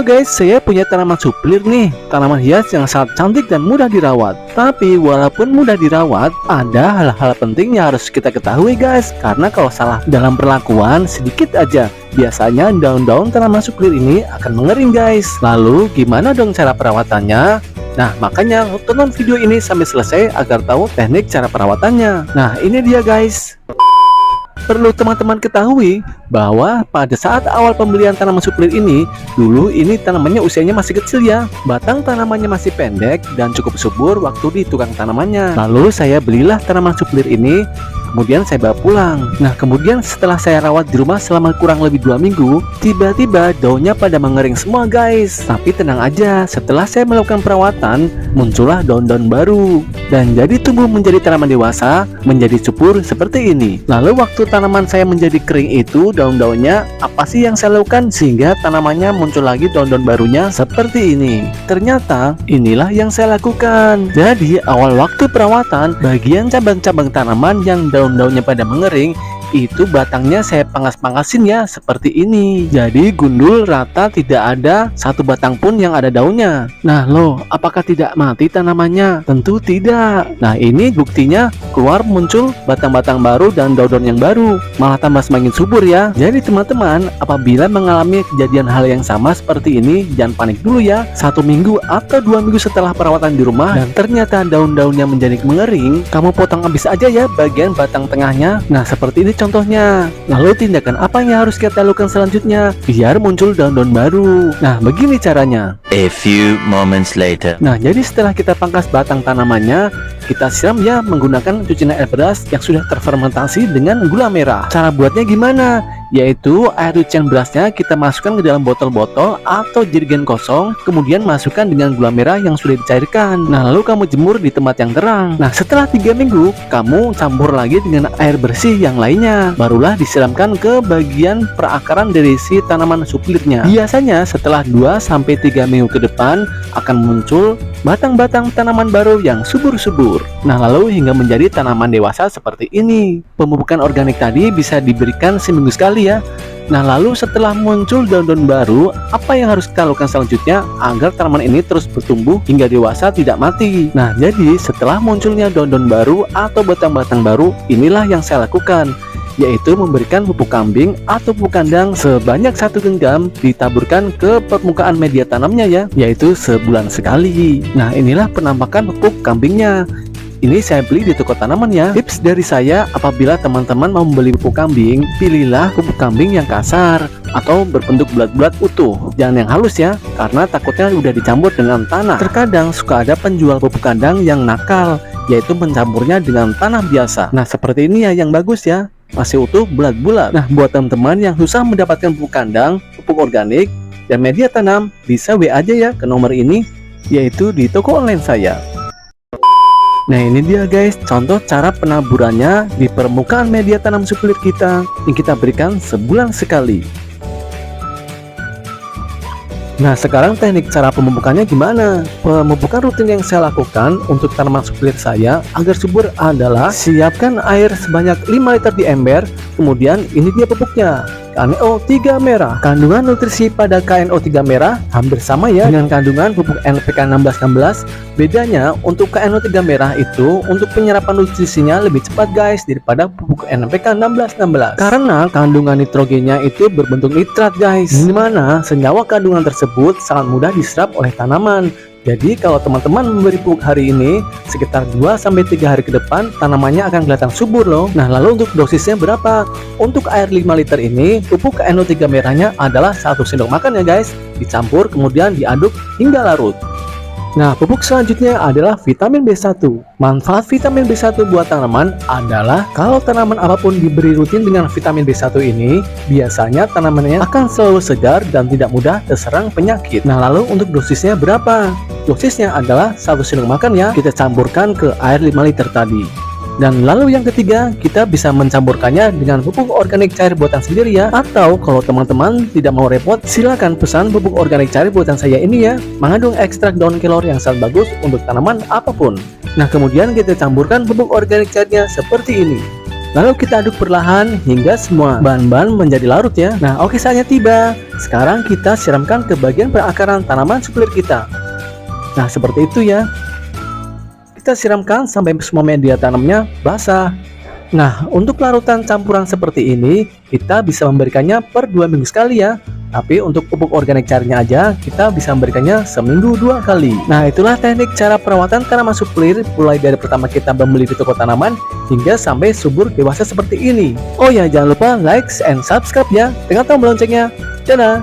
Halo guys, saya punya tanaman suplir nih. Tanaman hias yang sangat cantik dan mudah dirawat. Tapi walaupun mudah dirawat, ada hal-hal penting yang harus kita ketahui guys. Karena kalau salah dalam perlakuan sedikit aja, biasanya daun-daun tanaman suplir ini akan mengering guys. Lalu gimana dong cara perawatannya? Nah, makanya tonton video ini sampai selesai agar tahu teknik cara perawatannya. Nah, ini dia guys. Perlu teman-teman ketahui bahwa pada saat awal pembelian tanaman suplir ini, dulu ini tanamannya usianya masih kecil ya. Batang tanamannya masih pendek dan cukup subur waktu di tukang tanamannya. Lalu saya belilah tanaman suplir ini, kemudian saya bawa pulang. Nah, kemudian setelah saya rawat di rumah selama kurang lebih 2 minggu, tiba-tiba daunnya pada mengering semua guys. Tapi tenang aja, setelah saya melakukan perawatan, muncullah daun-daun baru dan jadi tumbuh menjadi tanaman dewasa, menjadi subur seperti ini. Lalu waktu tanaman saya menjadi kering itu, daun-daunnya apa sih yang saya lakukan sehingga tanamannya muncul lagi daun-daun barunya seperti ini? Ternyata inilah yang saya lakukan. Jadi awal waktu perawatan, bagian cabang-cabang tanaman yang daun-daunnya pada mengering itu batangnya saya pangkas-pangkasin ya seperti ini. Jadi gundul rata, tidak ada satu batang pun yang ada daunnya. Nah loh, apakah tidak mati tanamannya? Tentu tidak. Nah ini buktinya keluar muncul batang-batang baru dan daun-daun yang baru, malah tambah semakin subur ya. Jadi teman-teman, apabila mengalami kejadian hal yang sama seperti ini, jangan panik dulu ya. 1 minggu atau 2 minggu setelah perawatan di rumah dan ternyata daun-daunnya menjadi mengering, kamu potong habis aja ya bagian batang tengahnya. Nah seperti ini contohnya. Lalu tindakan apa yang harus kita lakukan selanjutnya biar muncul daun-daun baru? Nah begini caranya. A few moments later. Nah jadi setelah kita pangkas batang tanamannya, kita siram ya menggunakan cucian air beras yang sudah terfermentasi dengan gula merah. Cara buatnya gimana? Yaitu air cucian berasnya kita masukkan ke dalam botol-botol atau jerigen kosong, kemudian masukkan dengan gula merah yang sudah dicairkan. Nah lalu kamu jemur di tempat yang terang. Nah setelah 3 minggu, kamu campur lagi dengan air bersih yang lainnya, barulah disiramkan ke bagian perakaran dari si tanaman suplirnya. Biasanya setelah 2-3 minggu ke depan akan muncul batang-batang tanaman baru yang subur-subur. Nah lalu hingga menjadi tanaman dewasa seperti ini. Pemupukan organik tadi bisa diberikan seminggu sekali ya. Nah lalu setelah muncul daun-daun baru, apa yang harus kita lakukan selanjutnya agar tanaman ini terus bertumbuh hingga dewasa tidak mati? Nah jadi setelah munculnya daun-daun baru atau batang-batang baru, inilah yang saya lakukan, yaitu memberikan pupuk kambing atau pupuk kandang sebanyak 1 genggam, ditaburkan ke permukaan media tanamnya ya, yaitu sebulan sekali. Nah inilah penampakan pupuk kambingnya. Ini saya beli di toko tanaman ya. Tips dari saya, apabila teman-teman mau membeli pupuk kambing, pilihlah pupuk kambing yang kasar atau berbentuk bulat-bulat utuh, jangan yang halus ya, karena takutnya udah dicampur dengan tanah. Terkadang suka ada penjual pupuk kandang yang nakal, yaitu mencampurnya dengan tanah biasa. Nah seperti ini ya yang bagus ya, masih utuh bulat-bulat. Nah buat teman-teman yang susah mendapatkan pupuk kandang, pupuk organik, dan media tanam, bisa WA aja ya ke nomor ini, yaitu di toko online saya. Nah ini dia guys, contoh cara penaburannya di permukaan media tanam suplir kita yang kita berikan sebulan sekali. Nah sekarang teknik cara pemupukannya gimana? Pemupukan rutin yang saya lakukan untuk tanaman suplir saya agar subur adalah siapkan air sebanyak 5 liter di ember. Kemudian ini dia pupuknya, KNO3 merah. Kandungan nutrisi pada KNO3 merah hampir sama ya dengan kandungan pupuk NPK 1616. Bedanya untuk KNO3 merah itu untuk penyerapan nutrisinya lebih cepat guys daripada pupuk NPK 1616, karena kandungan nitrogennya itu berbentuk nitrat guys, dimana senyawa kandungan tersebut sangat mudah diserap oleh tanaman. Jadi kalau teman-teman memberi pupuk hari ini, sekitar 2-3 hari ke depan tanamannya akan kelihatan subur loh. Nah lalu untuk dosisnya berapa? Untuk air 5 liter ini, pupuk KNO3 merahnya adalah 1 sendok makan ya guys, dicampur kemudian diaduk hingga larut. Nah pupuk selanjutnya adalah vitamin B1. Manfaat vitamin B1 buat tanaman adalah kalau tanaman apapun diberi rutin dengan vitamin B1 ini, biasanya tanamannya akan selalu segar dan tidak mudah terserang penyakit. Nah lalu untuk dosisnya berapa? Dosisnya adalah 1 sendok makan ya, kita campurkan ke air 5 liter tadi. Dan lalu yang ketiga, kita bisa mencampurkannya dengan pupuk organik cair buatan sendiri ya. Atau kalau teman-teman tidak mau repot, silakan pesan pupuk organik cair buatan saya ini ya, mengandung ekstrak daun kelor yang sangat bagus untuk tanaman apapun. Nah kemudian kita campurkan pupuk organik cairnya seperti ini. Lalu kita aduk perlahan hingga semua bahan-bahan menjadi larut ya. Nah, oke, saatnya tiba. Sekarang kita siramkan ke bagian perakaran tanaman suplir kita. Nah, seperti itu ya. Kita siramkan sampai semua media tanamnya basah. Nah, untuk larutan campuran seperti ini, kita bisa memberikannya per 2 minggu sekali ya. Tapi untuk pupuk organik cairnya aja, kita bisa memberikannya seminggu 2 kali. Nah, itulah teknik cara perawatan tanaman suplir, mulai dari pertama kita membeli di toko tanaman, hingga sampai subur dewasa seperti ini. Oh ya, jangan lupa like and subscribe ya, dengan tombol loncengnya. Dadah!